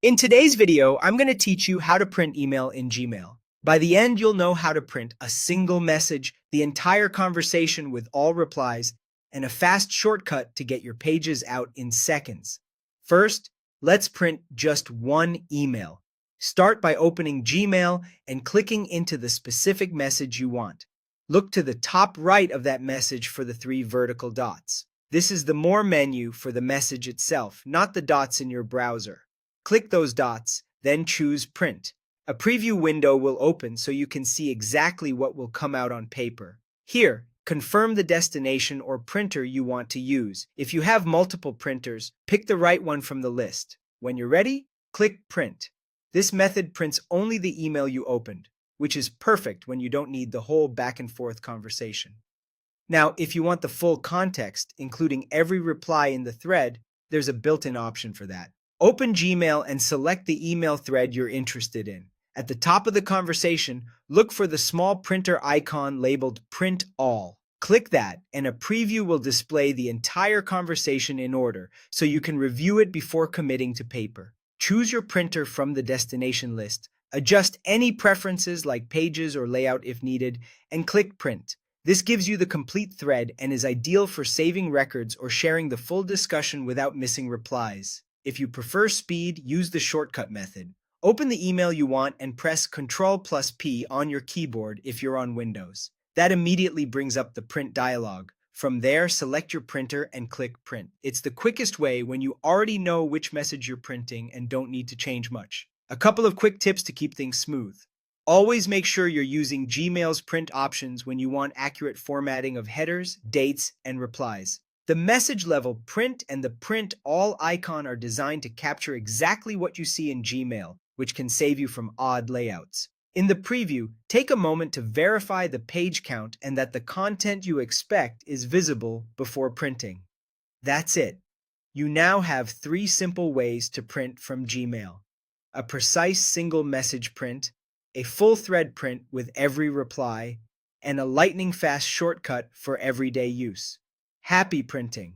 In today's video, I'm going to teach you how to print email in Gmail. By the end, you'll know how to print a single message, the entire conversation with all replies, and a fast shortcut to get your pages out in seconds. First, let's print just one email. Start by opening Gmail and clicking into the specific message you want. Look to the top right of that message for the three vertical dots. This is the More menu for the message itself, not the dots in your browser. Click those dots, then choose Print. A preview window will open so you can see exactly what will come out on paper. Here, confirm the destination or printer you want to use. If you have multiple printers, pick the right one from the list. When you're ready, click Print. This method prints only the email you opened, which is perfect when you don't need the whole back and forth conversation. Now, if you want the full context, including every reply in the thread, there's a built-in option for that. Open Gmail and select the email thread you're interested in. At the top of the conversation, look for the small printer icon labeled Print All. Click that, and a preview will display the entire conversation in order, so you can review it before committing to paper. Choose your printer from the destination list, adjust any preferences like pages or layout if needed, and click Print. This gives you the complete thread and is ideal for saving records or sharing the full discussion without missing replies. If you prefer speed, use the shortcut method. Open the email you want and press Ctrl+P on your keyboard if you're on Windows. That immediately brings up the print dialog. From there, select your printer and click Print. It's the quickest way when you already know which message you're printing and don't need to change much. A couple of quick tips to keep things smooth. Always make sure you're using Gmail's print options when you want accurate formatting of headers, dates, and replies. The message level print and the print all icon are designed to capture exactly what you see in Gmail, which can save you from odd layouts. In the preview, take a moment to verify the page count and that the content you expect is visible before printing. That's it. You now have 3 simple ways to print from Gmail: a precise single message print, a full thread print with every reply, and a lightning-fast shortcut for everyday use. Happy printing!